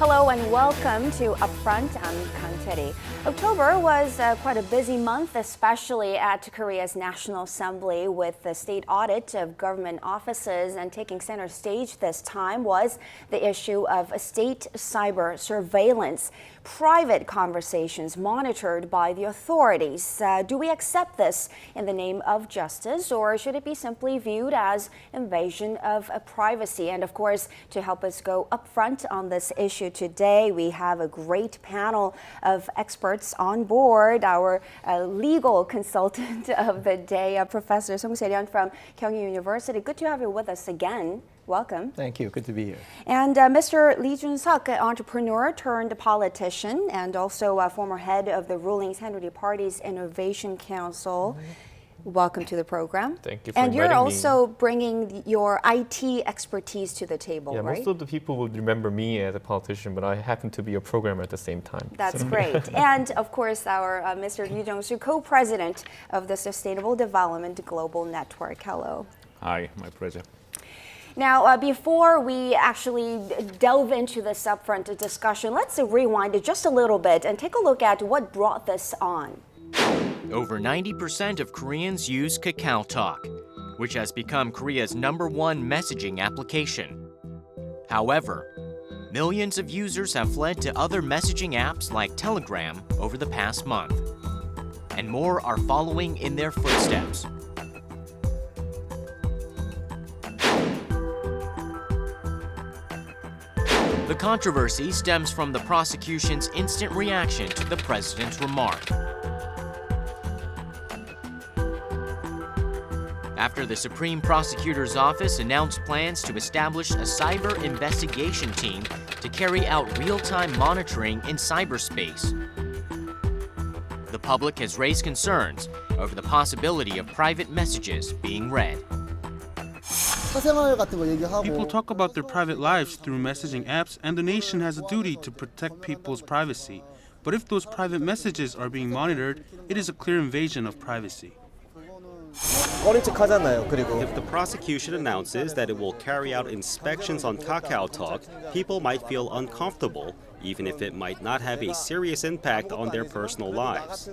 Hello and welcome to Upfront. I'm Kang Tae-ri. October was quite a busy month, especially at Korea's National Assembly, with the state audit of government offices, and taking center stage this time was the issue of state cyber surveillance. Private conversations monitored by the authorities. Do we accept this in the name of justice, or should it be simply viewed as invasion of privacy? And of course, to help us go upfront on this issue today, we have a great panel of experts on board. Our legal consultant of the day, Professor Song Se-ryun from Kyung University. Good to have you with us again. Welcome. Thank you. Good to be here. And Mr. Lee Jun-suk, entrepreneur turned politician and also former head of the ruling Saenuri Party's Innovation Council. Welcome to the program. Thank you for And inviting you're me. also bringing your IT expertise to the table, Yeah, right? most of the people would remember me as a politician, but I happen to be a programmer at the same time. That's great. And of course, our Mr. Lee Jung-soo, co-president of the Sustainable Development Global Network. Hello. Hi, my pleasure. Now, before we actually delve into this upfront discussion, let's rewind it just a little bit and take a look at what brought this on. Over 90% of Koreans use KakaoTalk, which has become Korea's #1 messaging application. However, millions of users have fled to other messaging apps like Telegram over the past month, and more are following in their footsteps. The controversy stems from the prosecution's instant reaction to the president's remark. After the Supreme Prosecutor's Office announced plans to establish a cyber investigation team to carry out real-time monitoring in cyberspace. The public has raised concerns over the possibility of private messages being read. People talk about their private lives through messaging apps, and the nation has a duty to protect people's privacy. But if those private messages are being monitored, it is a clear invasion of privacy. If the prosecution announces that it will carry out inspections on KakaoTalk, people might feel uncomfortable, even if it might not have a serious impact on their personal lives.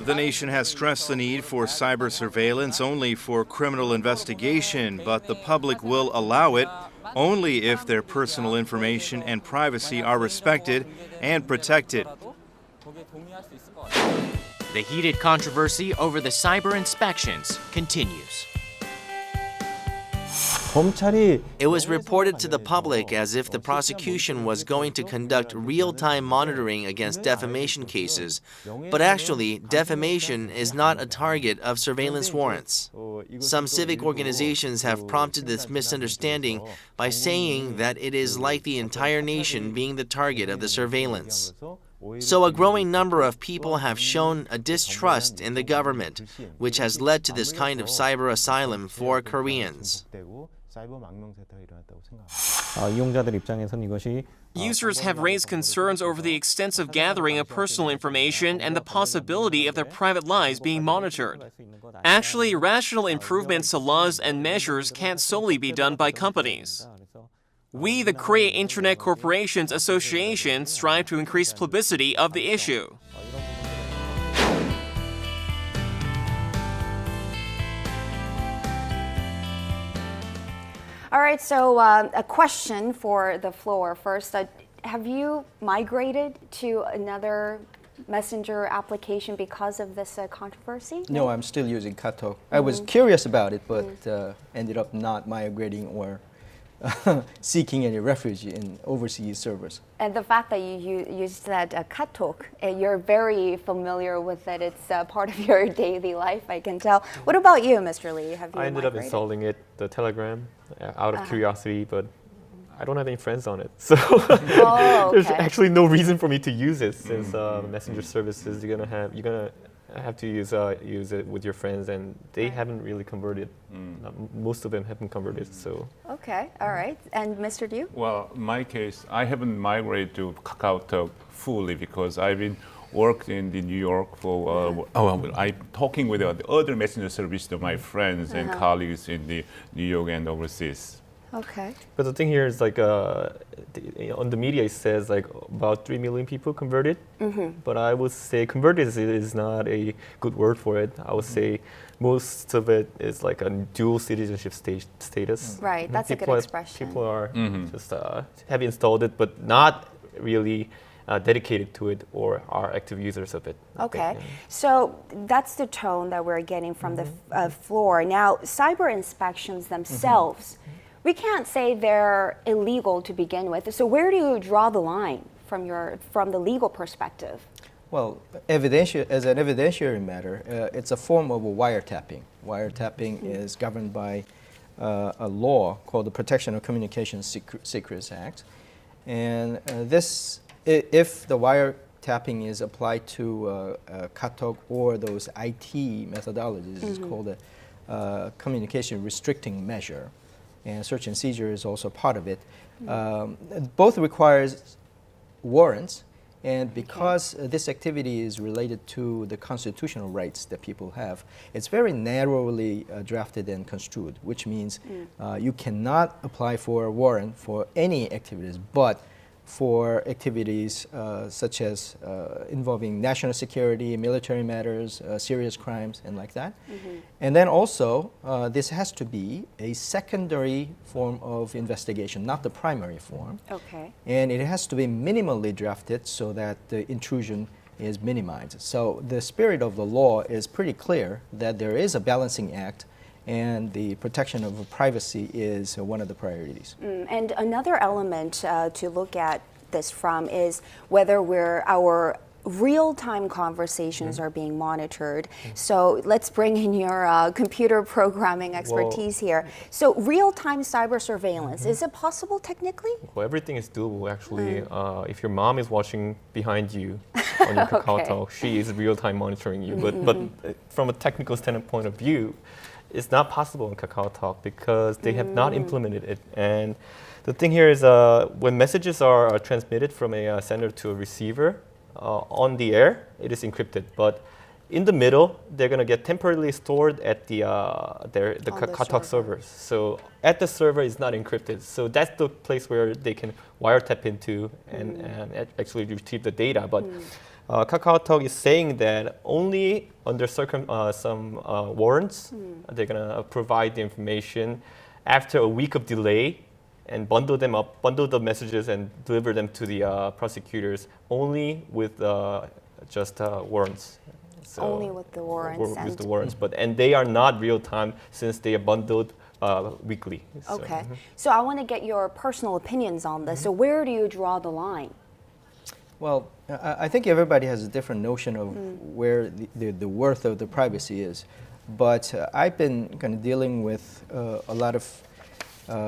The nation has stressed the need for cyber surveillance only for criminal investigation, but the public will allow it only if their personal information and privacy are respected and protected. The heated controversy over the cyber inspections continues. It was reported to the public as if the prosecution was going to conduct real-time monitoring against defamation cases, but actually, defamation is not a target of surveillance warrants. Some civic organizations have prompted this misunderstanding by saying that it is like the entire nation being the target of the surveillance. So a growing number of people have shown a distrust in the government, which has led to this kind of cyber asylum for Koreans. Users have raised concerns over the extensive gathering of personal information and the possibility of their private lives being monitored. Actually, rational improvements to laws and measures can't solely be done by companies. We, the Korea Internet Corporations Association, strive to increase publicity of the issue. All right, so a question for the floor first. Have you migrated to another messenger application because of this controversy? No, I'm still using KakaoTalk. I was curious about it, but ended up not migrating or seeking any refuge in overseas servers. And the fact that you used that KakaoTalk, you're very familiar with it. It's part of your daily life, I can tell. What about you, Mr. Lee? Have you I ended up migrated? installing it, the Telegram, out of curiosity, but I don't have any friends on it. So there's actually no reason for me to use it, since messenger services you're gonna have to use it with your friends, and they haven't really converted. Most of them haven't converted, so. Okay, all right. And Mr. Liu? Well, in my case, I haven't migrated to KakaoTalk fully because I've been worked in New York for. I'm talking with the other messenger services to my friends and colleagues in the New York and overseas. Okay. But the thing here is like on the media it says like about 3 million people converted. But I would say converted is not a good word for it. I would say most of it is like a dual citizenship status. Right, that's a good expression. People are just have installed it, but not really dedicated to it or are active users of it. Okay, so that's the tone that we're getting from the floor. Now, cyber inspections themselves, we can't say they're illegal to begin with. So where do you draw the line from the legal perspective? Well, as an evidentiary matter, it's a form of a wiretapping. Wiretapping is governed by a law called the Protection of Communication Secrets Act. And if the wiretapping is applied to katalog or those IT methodologies, it's called a communication restricting measure. And search and seizure is also part of it. Both requires warrants, and because this activity is related to the constitutional rights that people have, it's very narrowly drafted and construed, which means you cannot apply for a warrant for any activities, but for activities such as involving national security, military matters, serious crimes, and like that. And then also, this has to be a secondary form of investigation, not the primary form. Okay. And it has to be minimally drafted so that the intrusion is minimized. So the spirit of the law is pretty clear that there is a balancing act, and the protection of privacy is one of the priorities. And another element to look at this from is whether our real-time conversations are being monitored. So let's bring in your computer programming expertise here. So real-time cyber surveillance, is it possible technically? Well, everything is doable actually. If your mom is watching behind you on your KakaoTalk, she is real-time monitoring you. But from a technical standpoint of view, it's not possible in KakaoTalk because they have not implemented it. And the thing here is when messages are transmitted from a sender to a receiver, on the air, it is encrypted. But in the middle, they're going to get temporarily stored at the KakaoTalk servers. So at the server, it's not encrypted. So that's the place where they can wiretap into and actually retrieve the data. But KakaoTalk is saying that only under some warrants, they're going to provide the information after a week of delay and bundle them up, bundle the messages and deliver them to the prosecutors only with just warrants. So only with the warrants. With the warrants, and they are not real time since they are bundled weekly. Okay, so I want to get your personal opinions on this. So where do you draw the line? Well, I think everybody has a different notion of where the worth of the privacy is. But I've been kind of dealing with a lot of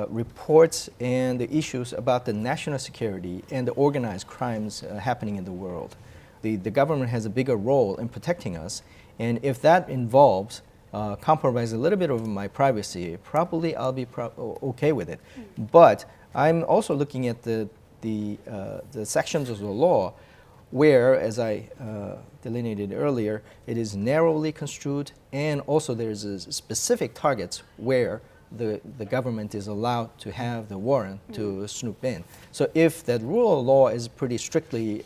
reports and the issues about the national security and the organized crimes happening in the world. The government has a bigger role in protecting us, and if that involves compromising a little bit of my privacy, probably I'll be okay with it. But I'm also looking at the sections of the law where, as I delineated earlier, it is narrowly construed, and also there's specific targets where the government is allowed to have the warrant to snoop in. So if that rule of law is pretty strictly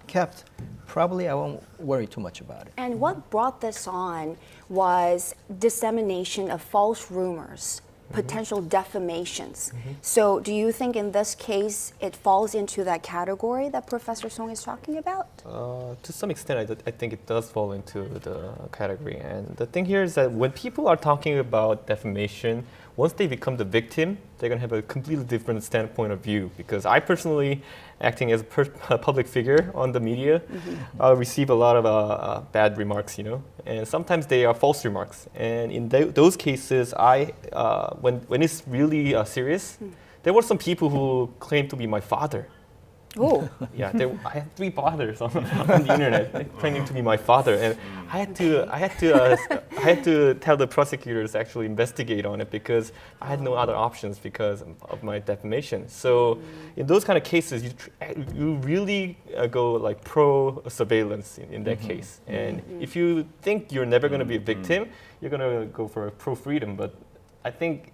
kept, probably I won't worry too much about it. And what brought this on was dissemination of false rumors, potential defamations. So do you think in this case it falls into that category that Professor Song is talking about? To some extent, I think it does fall into the category. And the thing here is that when people are talking about defamation, once they become the victim, they're going to have a completely different standpoint of view. Because I personally, acting as a public figure on the media, receive a lot of bad remarks, and sometimes they are false remarks. And in those cases, when it's really serious, there were some people who claimed to be my father. Oh. Yeah, I had 3 fathers on the internet claiming to be my father, and I had to tell the prosecutors to actually investigate on it because I had no other options because of my defamation. So in those kind of cases, you really go like pro surveillance in that case. And if you think you're never going to be a victim, you're going to go for pro freedom. But I think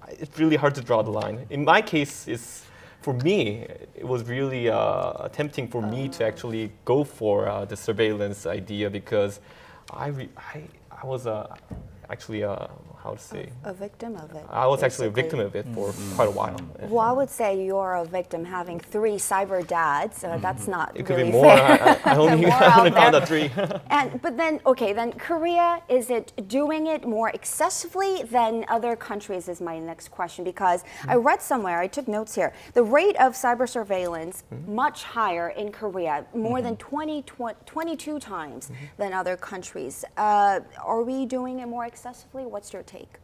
it's really hard to draw the line. In my case, for me, it was really tempting for me to actually go for the surveillance idea because I was actually how to say a victim of it. I was actually a victim of it for quite a while. Well, I would say you're a victim having 3 cyber dads. That's not It could really be more. fair. I only More I only out found there. out 3. But then, okay, then Korea, is it doing it more excessively than other countries is my next question, because I read somewhere, I took notes here, the rate of cyber surveillance much higher in Korea, more than 22 times than other countries. Are we doing it more excessively? What's your take?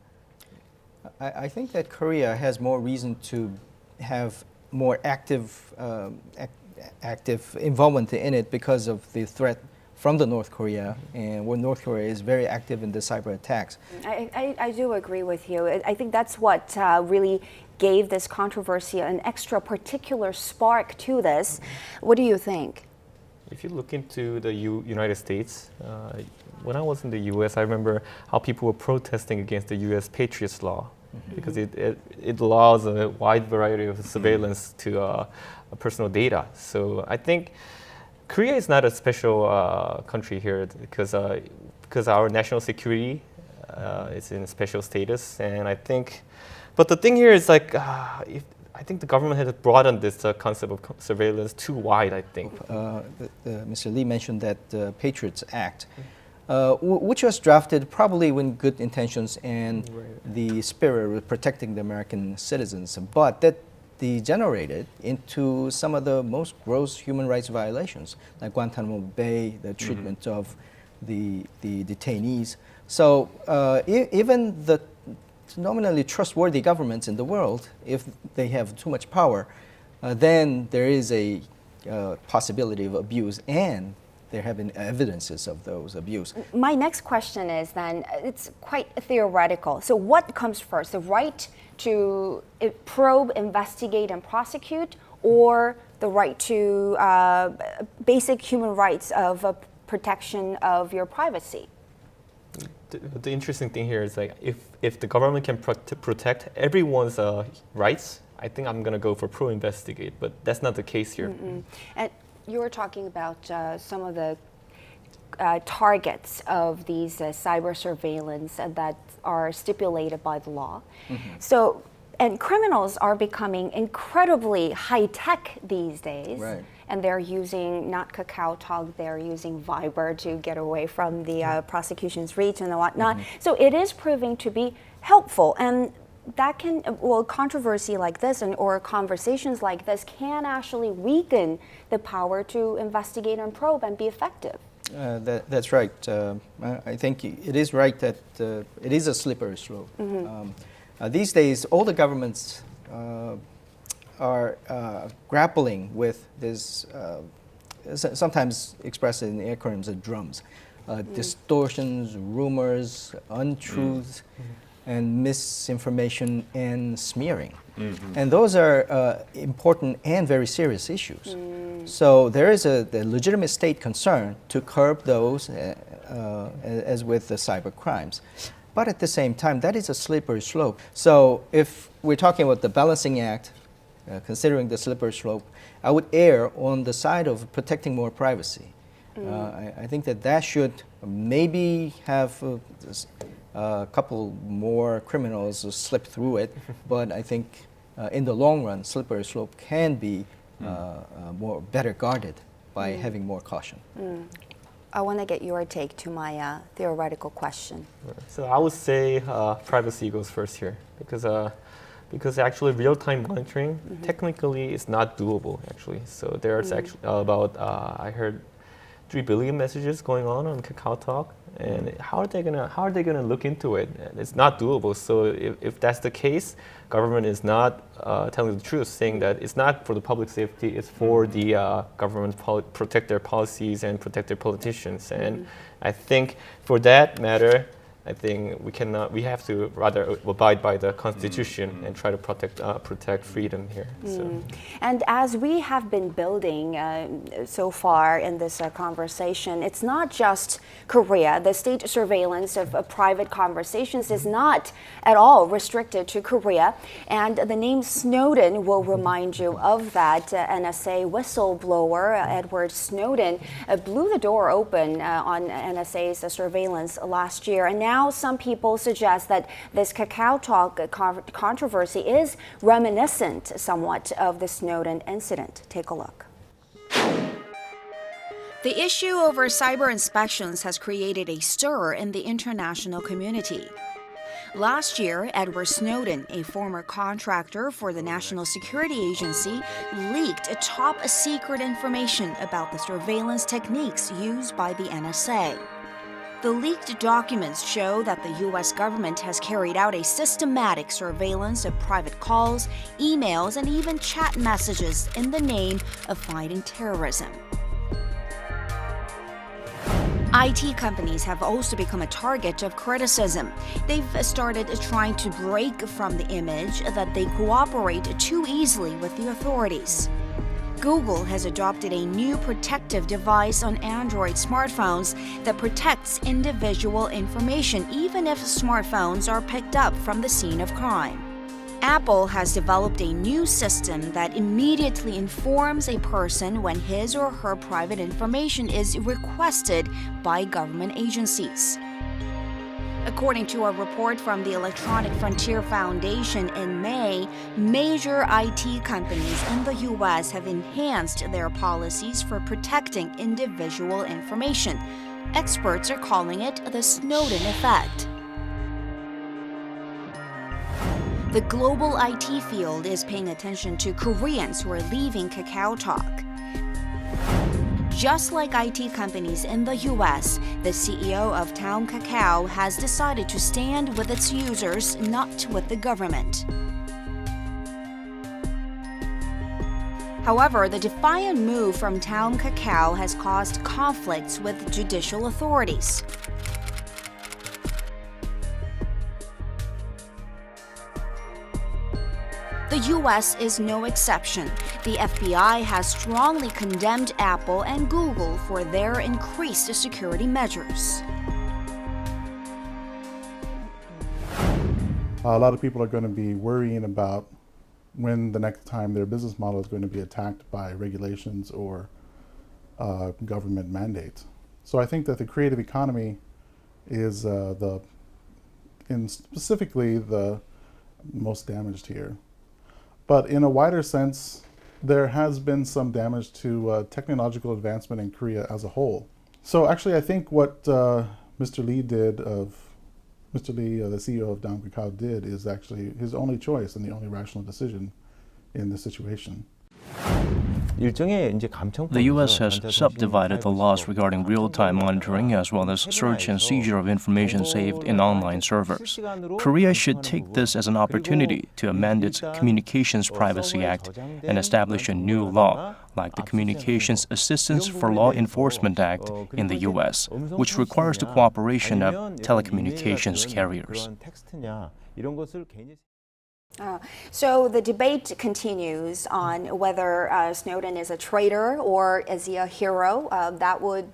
I think that Korea has more reason to have more active involvement in it because of the threat from the North Korea, and where North Korea is very active in the cyber attacks. I do agree with you. I think that's what really gave this controversy an extra particular spark to this. What do you think? If you look into the United States, when I was in the U.S., I remember how people were protesting against the U.S. Patriots Law because it allows a wide variety of surveillance to personal data. So I think Korea is not a special country here because our national security is in a special status, and I think. But the thing here is like I think the government has broadened this concept of surveillance too wide, I think. Mr. Lee mentioned that the Patriots Act, which was drafted probably with good intentions and the spirit of protecting the American citizens, but that degenerated into some of the most gross human rights violations, like Guantanamo Bay, the treatment of the detainees. So even the nominally trustworthy governments in the world, if they have too much power, then there is a possibility of abuse, and there have been evidences of those abuse. My next question is then, it's quite theoretical. So what comes first, the right to probe, investigate, and prosecute, or the right to basic human rights of protection of your privacy? The interesting thing here is like if the government can protect everyone's rights, I think I'm gonna go for pro-investigate, but that's not the case here. And you were talking about some of the targets of these cyber surveillance that are stipulated by the law. So, and criminals are becoming incredibly high-tech these days. Right. And they're using not KakaoTalk, they're using Viber to get away from the prosecution's reach and whatnot. So it is proving to be helpful, and that can, well, controversy like this or conversations like this can actually weaken the power to investigate and probe and be effective. That's right. I think it is right that it is a slippery slope. These days, all the governments are grappling with this, sometimes expressed in acronyms of DRUMS, distortions, rumors, untruths, and misinformation and smearing. And those are important and very serious issues. So there is a legitimate state concern to curb those as with the cyber crimes. But at the same time, that is a slippery slope. So if we're talking about the balancing act, considering the slippery slope, I would err on the side of protecting more privacy. I think that should maybe have a couple more criminals slip through it, but I think in the long run, slippery slope can be better guarded by having more caution. I want to get your take to my theoretical question. So I would say privacy goes first here because actually real-time monitoring technically is not doable actually. So there's actually about I heard 3 billion messages going on KakaoTalk, and how are they gonna look into it? It's not doable. So if that's the case, government is not telling the truth, saying that it's not for the public safety, it's for the government protect their policies and protect their politicians. And I think for that matter, I think we have to rather abide by the Constitution and try to protect freedom here. So. And as we have been building so far in this conversation, it's not just Korea. The state surveillance of private conversations is not at all restricted to Korea. And the name Snowden will remind you of that. NSA whistleblower Edward Snowden blew the door open on NSA's surveillance last year. And now some people suggest that this KakaoTalk controversy is reminiscent somewhat of the Snowden incident. Take a look. The issue over cyber inspections has created a stir in the international community. Last year, Edward Snowden, a former contractor for the National Security Agency, leaked top-secret information about the surveillance techniques used by the NSA. The leaked documents show that the U.S. government has carried out a systematic surveillance of private calls, emails, and even chat messages in the name of fighting terrorism. IT companies have also become a target of criticism. They've started trying to break from the image that they cooperate too easily with the authorities. Google has adopted a new protective device on Android smartphones that protects individual information even if smartphones are picked up from the scene of crime. Apple has developed a new system that immediately informs a person when his or her private information is requested by government agencies. According to a report from the Electronic Frontier Foundation in May, major IT companies in the U.S. have enhanced their policies for protecting individual information. Experts are calling it the Snowden effect. The global IT field is paying attention to Koreans who are leaving KakaoTalk. Just like IT companies in the US, the CEO of Town Kakao has decided to stand with its users, not with the government. However, the defiant move from Town Kakao has caused conflicts with judicial authorities. The U.S. is no exception. The FBI has strongly condemned Apple and Google for their increased security measures. A lot of people are going to be worrying about when the next time their business model is going to be attacked by regulations or government mandates. So I think that the creative economy is specifically the most damaged here. But in a wider sense, there has been some damage to technological advancement in Korea as a whole. So actually, I think what Mr. Lee, the CEO of Daum Kakao, did is actually his only choice and the only rational decision in this situation. The U.S. has subdivided the laws regarding real-time monitoring as well as search and seizure of information saved in online servers. Korea should take this as an opportunity to amend its Communications Privacy Act and establish a new law, like the Communications Assistance for Law Enforcement Act in the U.S., which requires the cooperation of telecommunications carriers. So the debate continues on whether Snowden is a traitor or is he a hero. That would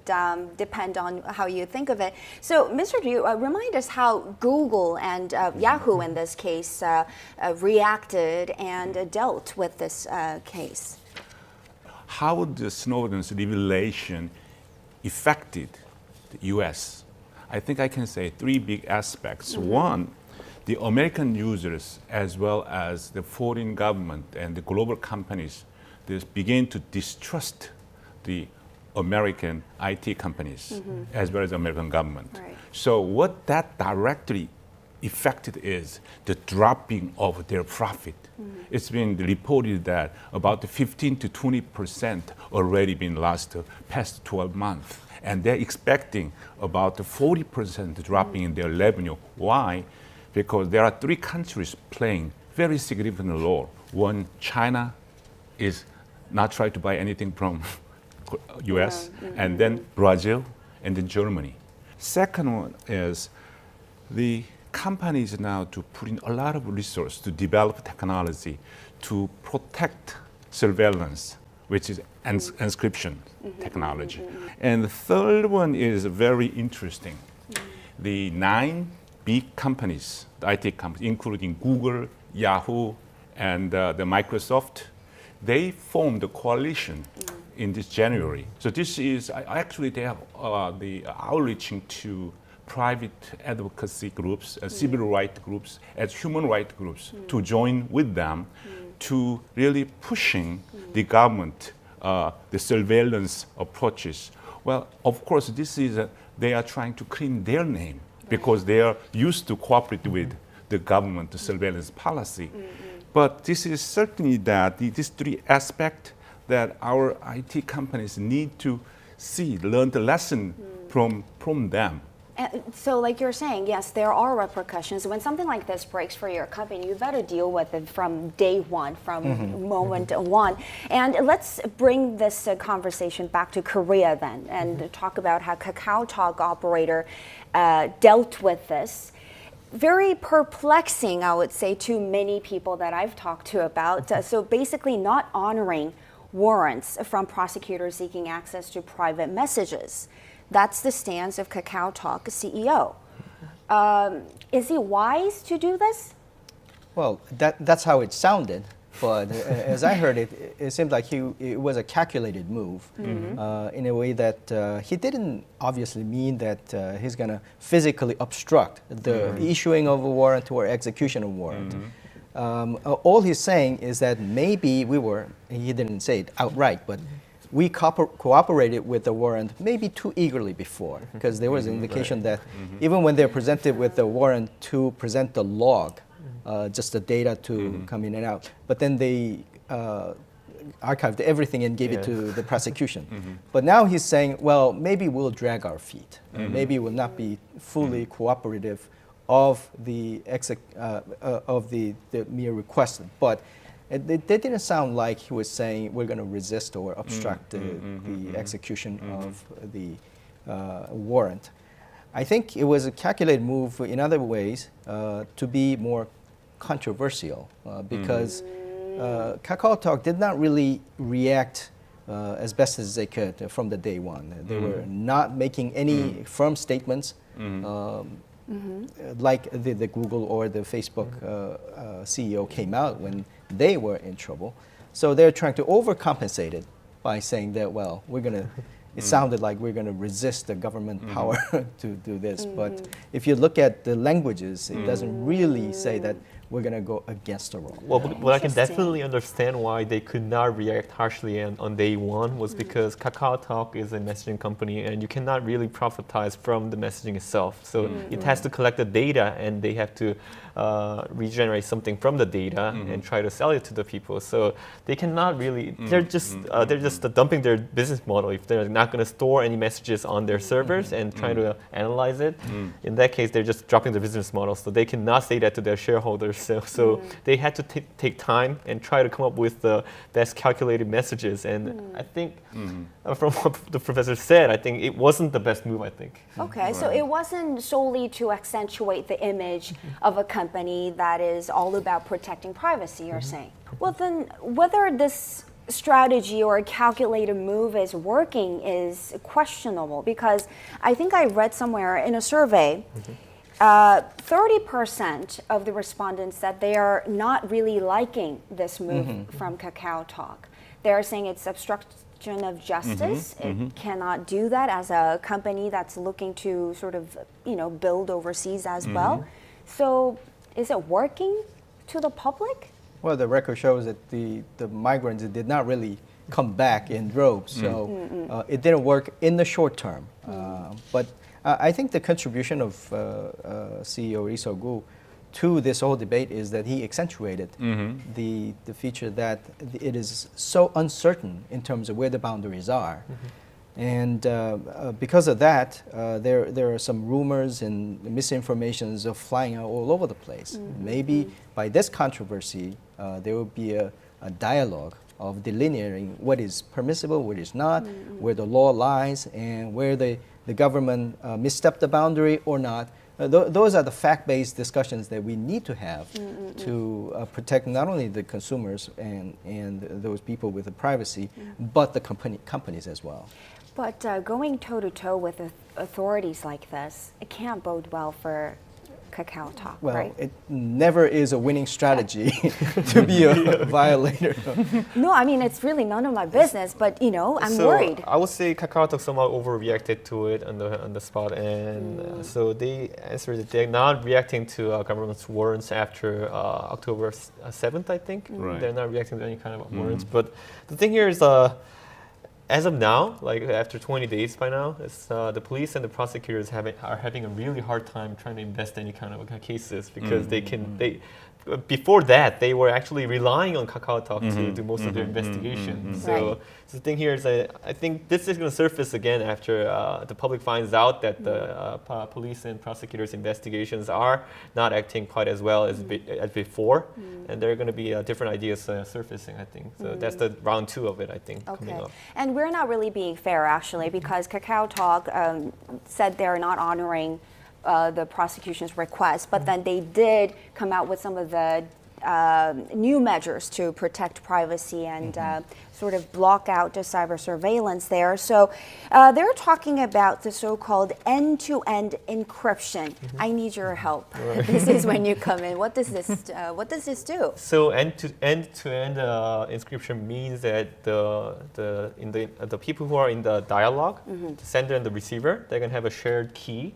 depend on how you think of it. So, Mr. Liu, remind us how Google and Yahoo, in this case, reacted and dealt with this case. How the Snowden's revelation affected the U.S.? I think I can say three big aspects. One, the American users, as well as the foreign government and the global companies, they begin to distrust the American IT companies, as well as the American government. Right. So what that directly affected is the dropping of their profit. It's been reported that about 15 to 20% already been lost the past 12 months. And they're expecting about 40% dropping in their revenue. Why? Because there are three countries playing very significant role. One, China is not trying to buy anything from US, and then Brazil, and then Germany. Second one is the companies now to put in a lot of resource to develop technology to protect surveillance, which is encryption technology. And the third one is very interesting. The 9 big companies, the IT companies, including Google, Yahoo, and the Microsoft, they formed a coalition in this January. So this is, actually they have the outreaching to private advocacy groups, civil rights groups, as human rights groups to join with them to really pushing the government, the surveillance approaches. Well, of course, this is, they are trying to clean their name because they are used to cooperate with the government, the surveillance policy. But this is certainly that these 3 aspects that our IT companies need to see, learn the lesson from them. So like you're saying, yes, there are repercussions. When something like this breaks for your company, you better deal with it from day one, from moment one. And let's bring this conversation back to Korea then and talk about how KakaoTalk operator dealt with this. Very perplexing, I would say, to many people that I've talked to about. So basically not honoring warrants from prosecutors seeking access to private messages. That's the stance of KakaoTalk CEO. Is he wise to do this? Well, that's how it sounded. But as I heard it, it seemed like it was a calculated move in a way that he didn't obviously mean that he's going to physically obstruct the issuing of a warrant or execution of a warrant. All he's saying is that maybe he didn't say it outright, but we cooperated with the warrant maybe too eagerly before, because there was an indication that even when they're presented with the warrant to present the log, just the data to come in and out, but then they archived everything and gave it to the prosecution. But now he's saying, well, maybe we'll drag our feet. Maybe we'll not be fully cooperative of the mere request, but it didn't sound like he was saying we're going to resist or obstruct the execution of the warrant. I think it was a calculated move in other ways to be more controversial because KakaoTalk did not really react as best as they could from the day one. They were not making any firm statements like the Google or the Facebook CEO came out when they were in trouble. So they're trying to overcompensate it by saying that, well, it sounded like we're going to resist the government power to do this. But if you look at the languages, it doesn't really say that we're going to go against the law. Well, but I can definitely understand why they could not react harshly on day one was because KakaoTalk is a messaging company and you cannot really profitize from the messaging itself. So it has to collect the data and they have to regenerate something from the data and try to sell it to the people. So they cannot really, they're just dumping their business model if they're not going to store any messages on their servers and try to analyze it. In that case, they're just dropping the business model. So they cannot say that to their shareholders. So they had to take time and try to come up with the best calculated messages. And I think from what the professor said, I think it wasn't the best move, I think. Okay, so it wasn't solely to accentuate the image of a company that is all about protecting privacy, you're saying. Well, then whether this strategy or a calculated move is working is questionable because I think I read somewhere in a survey 30% of the respondents said they are not really liking this move from KakaoTalk. They're saying it's obstruction of justice. It cannot do that as a company that's looking to sort of, build overseas as well. So is it working to the public? Well, the record shows that the migrants did not really come back in droves, so it didn't work in the short term. But I think the contribution of CEO Lee Seok-woo to this whole debate is that he accentuated the feature that it is so uncertain in terms of where the boundaries are. And because of that, there are some rumors and misinformations of flying out all over the place. Maybe by this controversy, there will be a dialogue of delineating what is permissible, what is not, where the law lies, and where the government misstepped the boundary or not. those are the fact-based discussions that we need to have to protect not only the consumers and those people with the privacy, but the companies as well. But going toe-to-toe with authorities like this, it can't bode well for Kakao Talk, well, right? it never is a winning strategy to be a violator. No, I mean, it's really none of my business, but, you know, I'm so worried. I would say KakaoTalk somehow overreacted to it on the spot, and so they answered that they're not reacting to government's warrants after October 7th, I think. They're not reacting to any kind of warrants. But the thing here is, as of now, like after 20 days by now, it's, the police and the prosecutors are having a really hard time trying to invest any kind of cases because before that, they were actually relying on KakaoTalk to do most of their investigation. So the thing here is that I think this is going to surface again after the public finds out that the police and prosecutors' investigations are not acting quite as well as before. And there are going to be different ideas surfacing, I think. So that's the round 2 of it, I think, coming up. And we're not really being fair, actually, because KakaoTalk said they're not honoring the prosecution's request, but then they did come out with some of the new measures to protect privacy and sort of block out the cyber surveillance there. So they're talking about the so-called end-to-end encryption. I need your help. This is when you come in. What does this do? So end-to-end encryption means that the people who are in the dialogue, the sender and the receiver, they're gonna have a shared key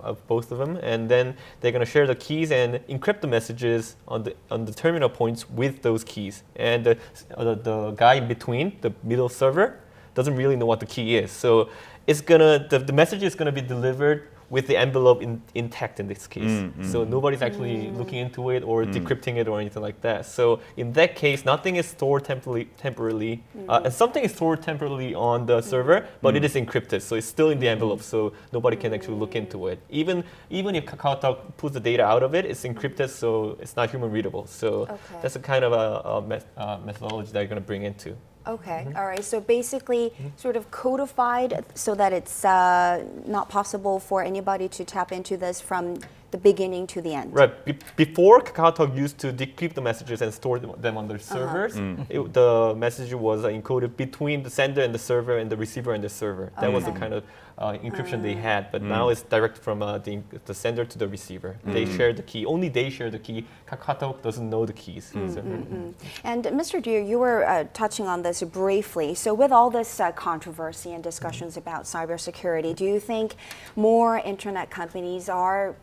of both of them, and then they're gonna share the keys and encrypt the messages on the terminal points with those keys. And the guy in between, the middle server, doesn't really know what the key is. So it's gonna the message is gonna be delivered with the envelope intact in this case. So nobody's actually looking into it or decrypting it or anything like that. So in that case, nothing is stored temporarily, and something is stored temporarily on the server, but it is encrypted, so it's still in the envelope, so nobody can actually look into it. Even if KakaoTalk pulls the data out of it, it's encrypted, so it's not human readable. So that's a kind of a methodology that you're going to bring into. Okay, all right. So basically, sort of codified so that it's not possible for anybody to tap into this from the beginning to the end. Right. Before, KakaoTalk used to decrypt the messages and store them on their servers. The message was encoded between the sender and the server and the receiver and the server. That was the kind of encryption they had. But now it's direct from the sender to the receiver. They share the key. Only they share the key. KakaoTalk doesn't know the keys. And Mr. Deer, you were touching on this briefly. So with all this controversy and discussions about cybersecurity, do you think more internet companies are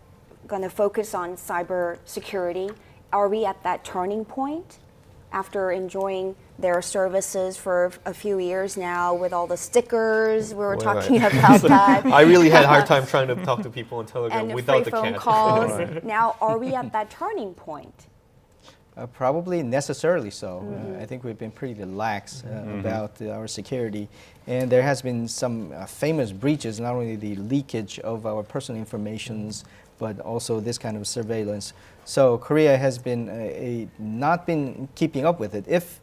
going to focus on cybersecurity? Are we at that turning point after enjoying their services for a few years now with all the stickers? We were talking about that. I really had a hard time trying to talk to people on Telegram and without free the phone cat. calls. Now, are we at that turning point? Probably necessarily so. I think we've been pretty lax about our security. And there has been some famous breaches, not only the leakage of our personal informations, but also this kind of surveillance. So Korea has been not been keeping up with it. If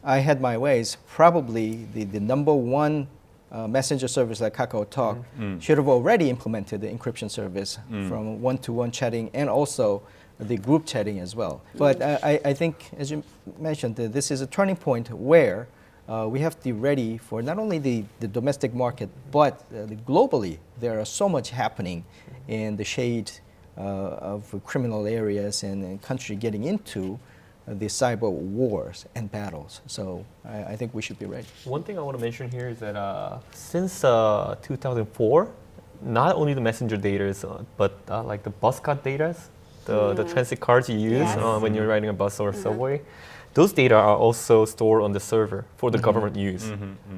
I had my ways, probably the number one messenger service like KakaoTalk should have already implemented the encryption service from one-to-one chatting and also the group chatting as well. But I think, as you mentioned, this is a turning point where we have to be ready for not only the domestic market, but globally. There are so much happening in the shade of criminal areas and country getting into the cyber wars and battles. So I think we should be ready. One thing I want to mention here is that since 2004, not only the messenger data, but like the bus card data, the transit cards you use when you're riding a bus or a subway, those data are also stored on the server for the government use.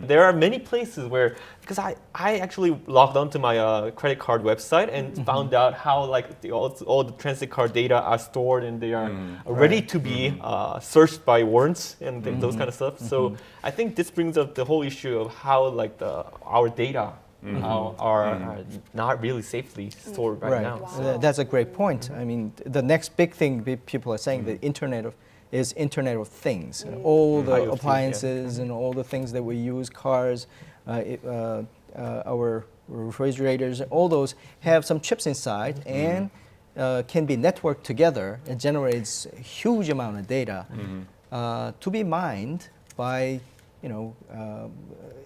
There are many places where, because I actually logged onto my credit card website and found out how like all the transit card data are stored and they are ready to be searched by warrants and those kind of stuff. So I think this brings up the whole issue of how like our data are not really safely stored right now. Wow. That's a great point. I mean, the next big thing people are saying, the Internet of Things. All the appliances and all the things that we use, cars, our refrigerators, all those have some chips inside and can be networked together and generates a huge amount of data to be mined by,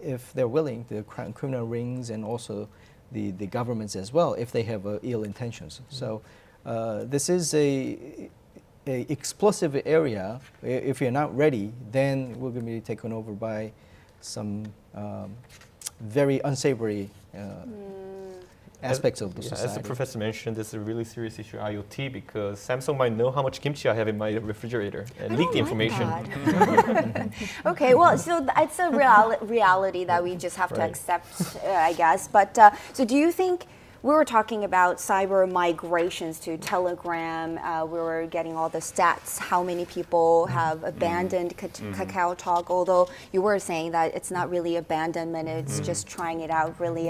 if they're willing, the criminal rings and also the governments as well, if they have ill intentions. So this is a explosive area. If you're not ready, then we're going to be taken over by some very unsavory aspects of the society. As the professor mentioned, this is a really serious issue, IoT, because Samsung might know how much kimchi I have in my refrigerator and leak the information. Okay, well, so it's a reality that we just have to accept, I guess. But so do you think, we were talking about cyber migrations to Telegram. We were getting all the stats, how many people have abandoned Kakao Talk, although you were saying that it's not really abandonment, it's just trying it out really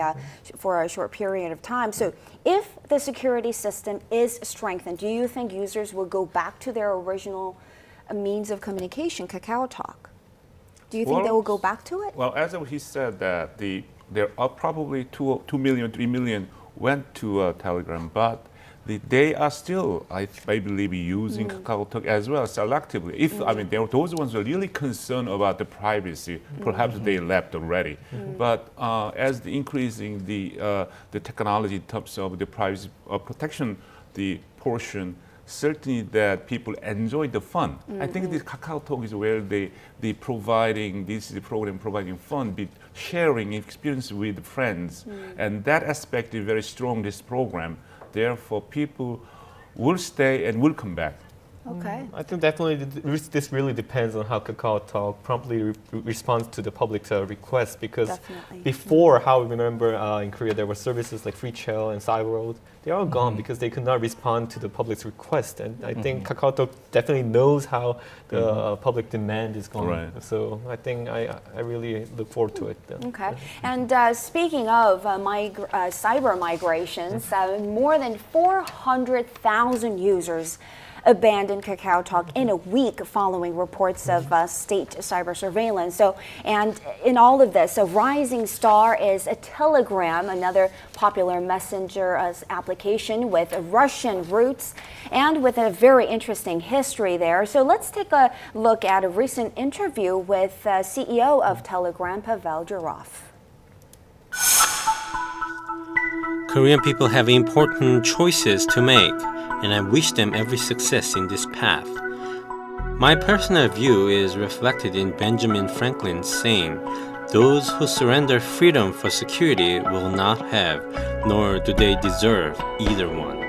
for a short period of time. So if the security system is strengthened, do you think users will go back to their original means of communication, Kakao Talk? Do you think they will go back to it? Well, as he said, that there are probably 2 million, 3 million went to Telegram, but they are still, I believe, using Kakao Talk as well selectively. If those ones are really concerned about the privacy, perhaps they left already. But as the increasing the technology in terms of the privacy protection, the portion, certainly that people enjoy the fun. I think this Kakao Talk is where they providing, this is the program providing fun, sharing experience with friends. And that aspect is very strong, this program. Therefore, people will stay and will come back. Okay. I think definitely this really depends on how Kakao Talk promptly responds to the public's request, because before, how we remember in Korea, there were services like Free Chell and Cyberworld. They're all gone because they could not respond to the public's request. And I think Kakao Talk definitely knows how the public demand is going. Right. So I think I really look forward to it. Okay. And speaking of cyber migrations, more than 400,000 users abandoned Kakao Talk in a week following reports of state cyber surveillance. So, and in all of this, a rising star is a Telegram, another popular messenger application with Russian roots and with a very interesting history there. So let's take a look at a recent interview with CEO of Telegram, Pavel Durov. Korean people have important choices to make, and I wish them every success in this path. My personal view is reflected in Benjamin Franklin's saying, "Those who surrender freedom for security will not have, nor do they deserve either one."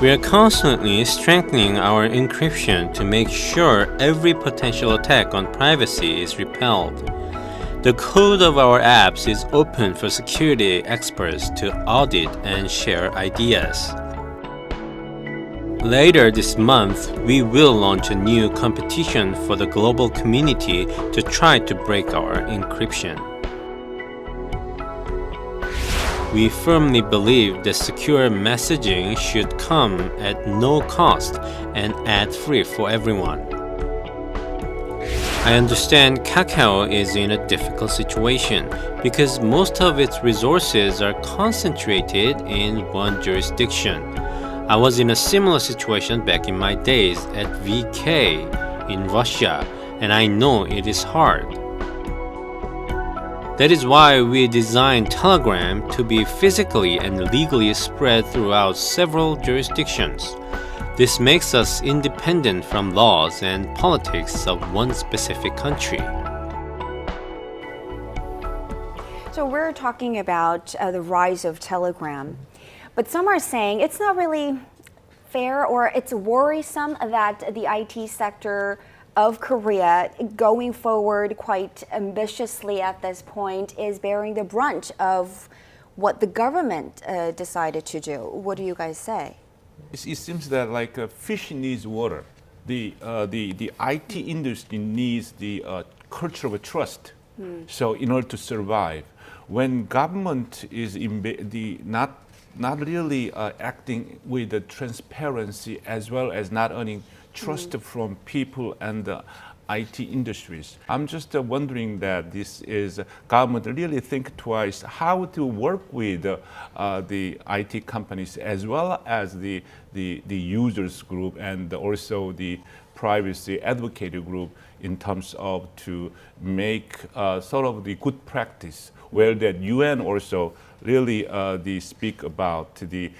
We are constantly strengthening our encryption to make sure every potential attack on privacy is repelled. The code of our apps is open for security experts to audit and share ideas. Later this month, we will launch a new competition for the global community to try to break our encryption. We firmly believe that secure messaging should come at no cost and ad-free for everyone. I understand Kakao is in a difficult situation because most of its resources are concentrated in one jurisdiction. I was in a similar situation back in my days at VK in Russia, and I know it is hard. That is why we designed Telegram to be physically and legally spread throughout several jurisdictions. This makes us independent from laws and politics of one specific country. So we're talking about the rise of Telegram, but some are saying it's not really fair, or it's worrisome that the IT sector of Korea, going forward quite ambitiously at this point, is bearing the brunt of what the government decided to do. What do you guys say? It seems that like a fish needs water. The IT industry needs the culture of trust. So in order to survive, when government is not really acting with the transparency as well as not earning trust from people and IT industries. I'm just wondering that this is government really think twice how to work with the IT companies as well as the users group and also the privacy advocate group in terms of to make sort of the good practice where that UN also really they speak about the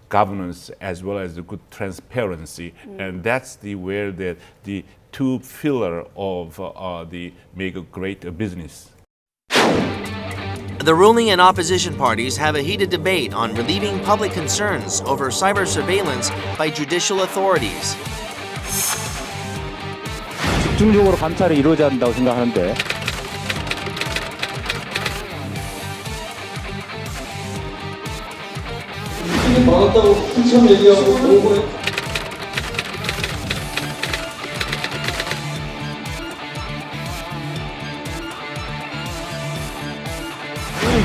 governance as well as the good transparency, and that's the where the two pillar of the make a great business. The ruling and opposition parties have a heated debate on relieving public concerns over cyber surveillance by judicial authorities. 집중적으로 감찰이 이루어져야 한다고 생각하는데 막았다고 한참 얘기하고 보고에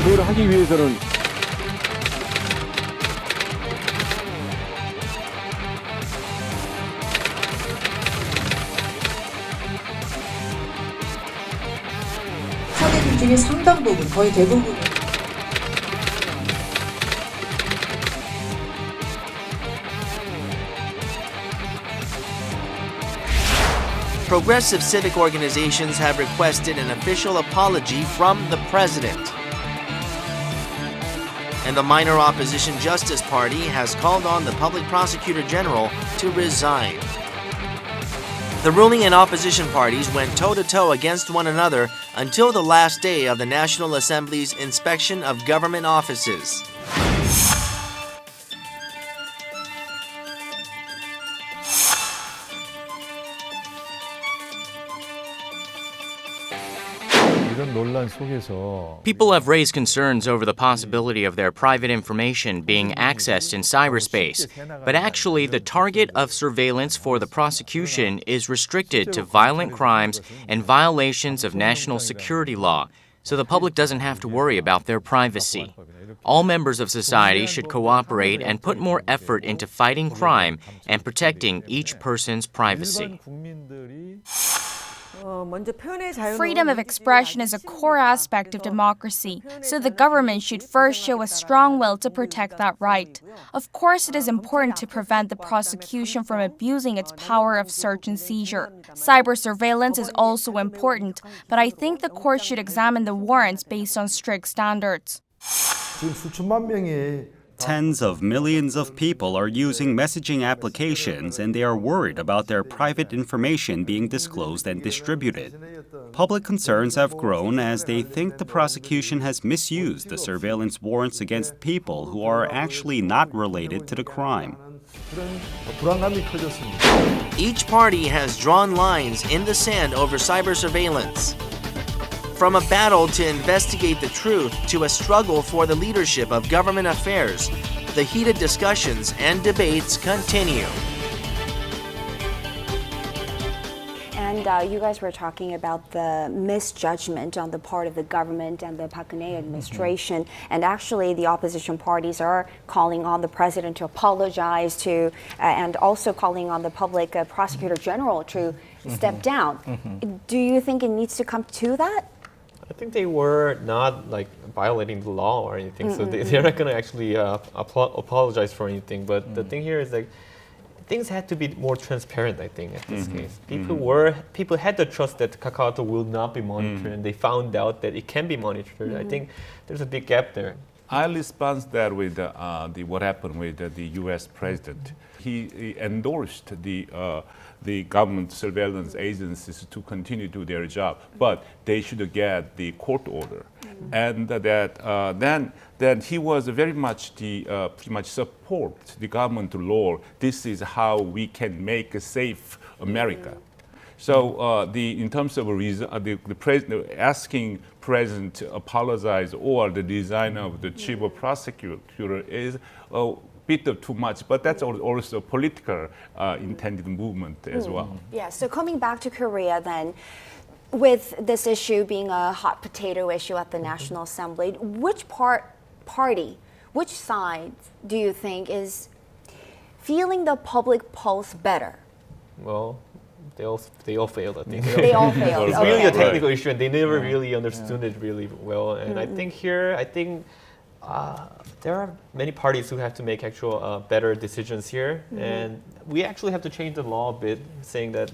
그걸 하기 위해서는 사례들 중에 상당 부분, 거의 대부분 Progressive civic organizations have requested an official apology from the president. And the minor opposition Justice Party has called on the Public Prosecutor General to resign. The ruling and opposition parties went toe-to-toe against one another until the last day of the National Assembly's inspection of government offices. People have raised concerns over the possibility of their private information being accessed in cyberspace, but actually the target of surveillance for the prosecution is restricted to violent crimes and violations of national security law, so the public doesn't have to worry about their privacy. All members of society should cooperate and put more effort into fighting crime and protecting each person's privacy. Freedom of expression is a core aspect of democracy, so the government should first show a strong will to protect that right. Of course, it is important to prevent the prosecution from abusing its power of search and seizure. Cyber surveillance is also important, but I think the court should examine the warrants based on strict standards. Tens of millions of people are using messaging applications and they are worried about their private information being disclosed and distributed. Public concerns have grown as they think the prosecution has misused the surveillance warrants against people who are actually not related to the crime. Each party has drawn lines in the sand over cyber surveillance. From a battle to investigate the truth to a struggle for the leadership of government affairs, the heated discussions and debates continue. And you guys were talking about the misjudgment on the part of the government and the Park Geun-hye administration. And actually, the opposition parties are calling on the president to apologize to, and also calling on the public prosecutor general to step down. Do you think it needs to come to that? I think they were not like violating the law or anything, so they're not going to actually apologize for anything. But the thing here is like things had to be more transparent. I think at this case, people had the trust that KakaoTalk will not be monitored, and they found out that it can be monitored. I think there's a big gap there. I respond that with what happened with the U.S. president. He endorsed the government surveillance agencies to continue to do their job, but they should get the court order, and that then he was very much pretty much support the government law. This is how we can make a safe America. So in terms of the president asking president to apologize or the design of the chief prosecutor is a bit of too much, but that's also political intended movement as well. Yeah, so coming back to Korea then, with this issue being a hot potato issue at the National Assembly, which party, which side do you think is feeling the public pulse better? Well, they all failed, I think. They all failed. It's Okay. really a technical issue, and they never really understood it really well. And I think there are many parties who have to make actual better decisions here, and we actually have to change the law a bit, saying that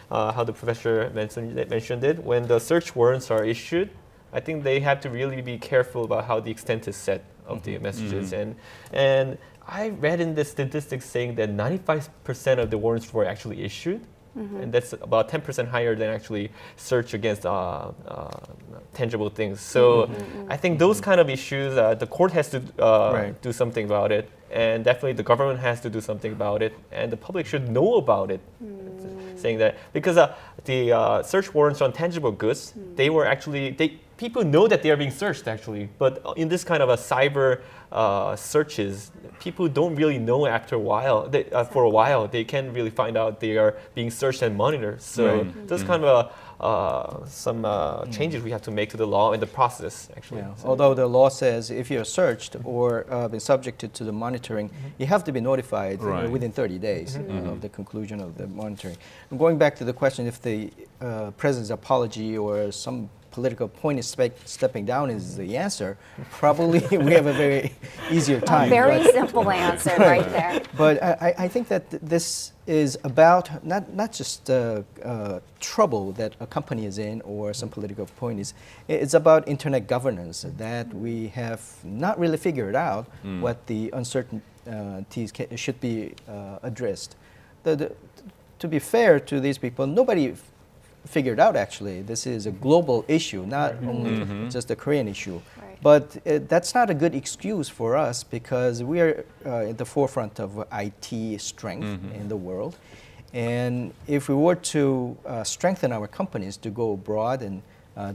how the professor mentioned it, when the search warrants are issued, I think they have to really be careful about how the extent is set of the messages. And I read in the statistics saying that 95% of the warrants were actually issued. And that's about 10% higher than actually search against tangible things. So I think those kind of issues, the court has to do something about it, and definitely the government has to do something about it, and the public should know about it. Saying that because the search warrants on tangible goods, people know that they are being searched actually, but in this kind of a cyber searches, people don't really know after a while. For a while, they can't really find out they are being searched and monitored. So those kind of some changes we have to make to the law and the process actually. Yeah. Although the law says if you're searched or been subjected to the monitoring, you have to be notified within 30 days of the conclusion of the monitoring. And going back to the question if the president's apology or some political point is stepping down is the answer, probably we have a very easier time. A very simple answer right there. But I think that this is about not just trouble that a company is in or some political point is. It's about internet governance that we have not really figured out what the uncertainties should be addressed. To be fair to these people, nobody figured out actually this is a global issue, not only just a Korean issue. But that's not a good excuse for us because we are at the forefront of IT strength in the world. And if we were to strengthen our companies to go abroad and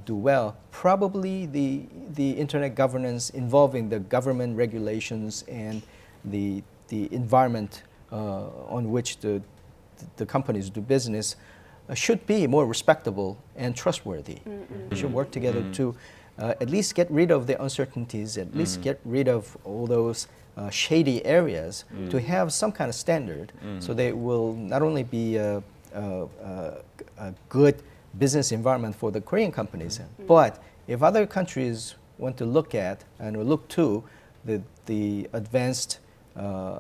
do well, probably the internet governance involving the government regulations and the environment on which the companies do business should be more respectable and trustworthy. We should work together to at least get rid of the uncertainties, at least get rid of all those shady areas to have some kind of standard so they will not only be a good business environment for the Korean companies, but if other countries want to look at and look to the advanced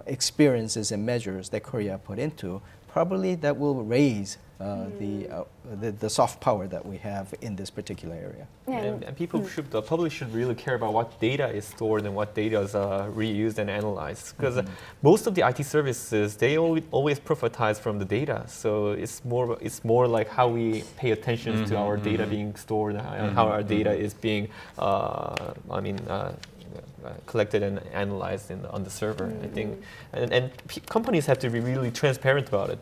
experiences and measures that Korea put into, probably that will raise the soft power that we have in this particular area. And the public should really care about what data is stored and what data is reused and analyzed. Because most of the IT services, they always profitize from the data. So it's more like how we pay attention to our data being stored and how our data is being, collected and analyzed on the server. I think, and companies have to be really transparent about it.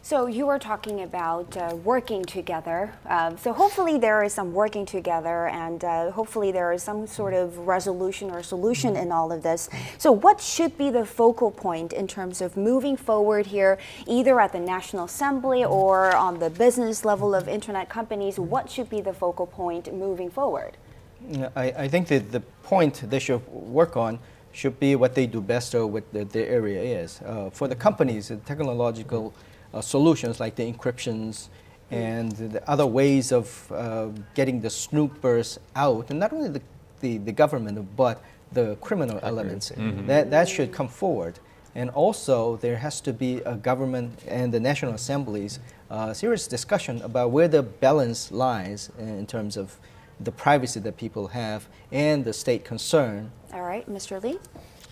So you were talking about working together. So hopefully there is some working together, and hopefully there is some sort of resolution or solution in all of this. So what should be the focal point in terms of moving forward here, either at the National Assembly or on the business level of internet companies? What should be the focal point moving forward? I think that the point they should work on should be what they do best or what their area is. For the companies, the technological solutions like the encryptions and the other ways of getting the snoopers out, and not only the government, but the criminal elements, that should come forward. And also, there has to be a government and the National Assemblies serious discussion about where the balance lies in terms of the privacy that people have and the state concern. All right, Mr. Lee?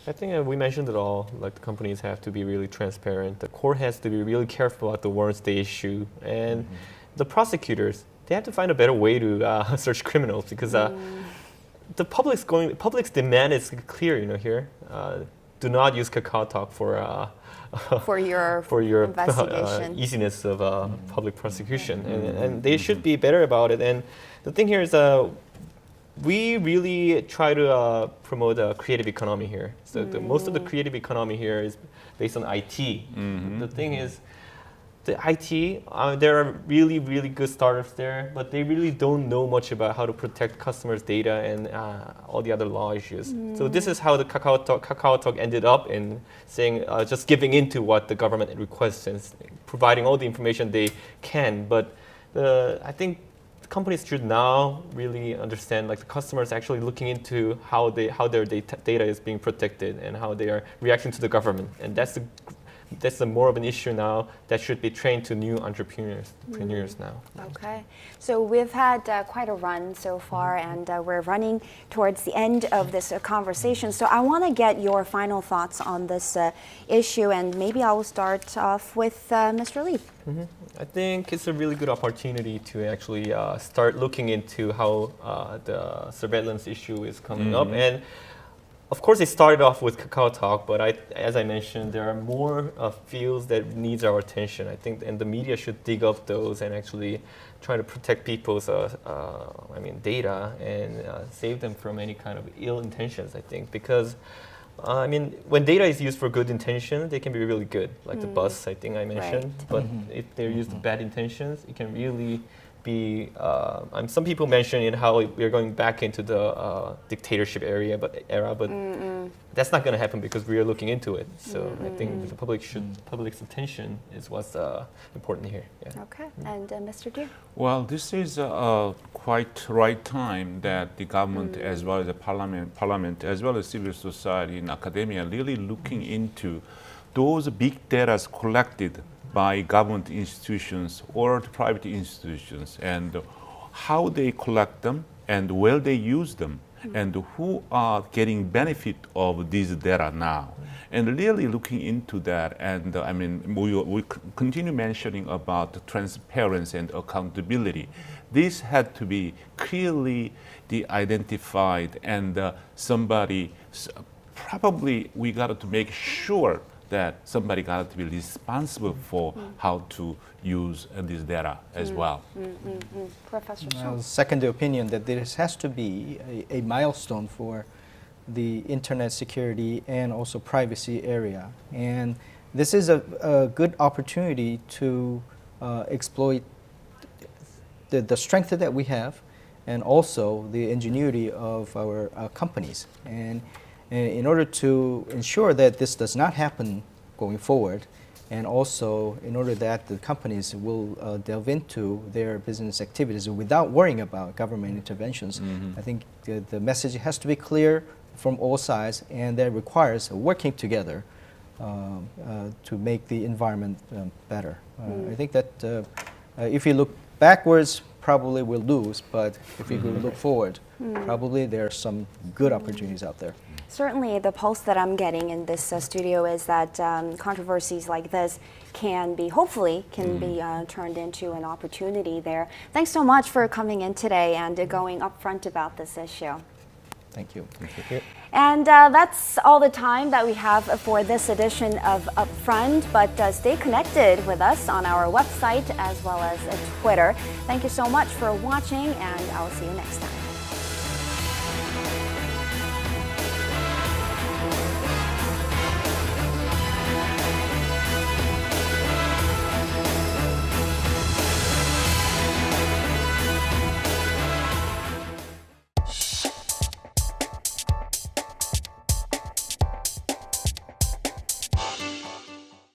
I think we mentioned it all. Like the companies have to be really transparent. The court has to be really careful about the warrants they issue, and the prosecutors, they have to find a better way to search criminals because the public's demand is clear. Here, do not use KakaoTalk for your investigation. Easiness of public prosecution, and they should be better about it. And the thing here is we really try to promote a creative economy here. So most of the creative economy here is based on IT. The thing is, the IT, there are really, really good startups there, but they really don't know much about how to protect customers' data and all the other law issues. So this is how the KakaoTalk ended up in saying just giving in to what the government requests and providing all the information they can. But I think companies should now really understand, like the customers actually looking into how their data is being protected and how they are reacting to the government, and that's more of an issue now that should be trained to new entrepreneurs now. Okay, so we've had quite a run so far, and we're running towards the end of this conversation. So I want to get your final thoughts on this issue, and maybe I will start off with Mr. Lee. I think it's a really good opportunity to actually start looking into how the surveillance issue is coming up. And of course, it started off with KakaoTalk, but as I mentioned, there are more fields that needs our attention. I think, and the media should dig up those and actually try to protect people's data and save them from any kind of ill intentions. I think because. When data is used for good intention, they can be really good, like the bus I think I mentioned. Right. But if they're used with bad intentions, it can really be. Some people mention how we're going back into the dictatorship era, but that's not going to happen because we are looking into it. So I think the public's attention is what's important here. Yeah. Okay, and Mr. Deer. Well, this is quite right time that the government, as well as the parliament, as well as civil society and academia, really looking into those big data collected by government institutions or private institutions, and how they collect them and where they use them, and who are getting benefit of these data now. And really looking into that, and we continue mentioning about transparency and accountability. This had to be clearly identified, and probably we got to make sure that somebody got to be responsible for how to use this data as well. Professor I'll second the opinion that this has to be a milestone for the internet security and also privacy area. And this is a good opportunity to exploit the strength that we have and also the ingenuity of our companies. And in order to ensure that this does not happen going forward, and also in order that the companies will delve into their business activities without worrying about government interventions, I think the message has to be clear from all sides, and that requires working together to make the environment better. I think that if you look backwards, probably we'll lose, but if we look forward, probably there are some good opportunities out there. Certainly, the pulse that I'm getting in this studio is that controversies like this hopefully can be turned into an opportunity there. Thanks so much for coming in today and going upfront about this issue. Thank you. Thank you. And that's all the time that we have for this edition of Upfront, but stay connected with us on our website as well as Twitter. Thank you so much for watching, and I'll see you next time.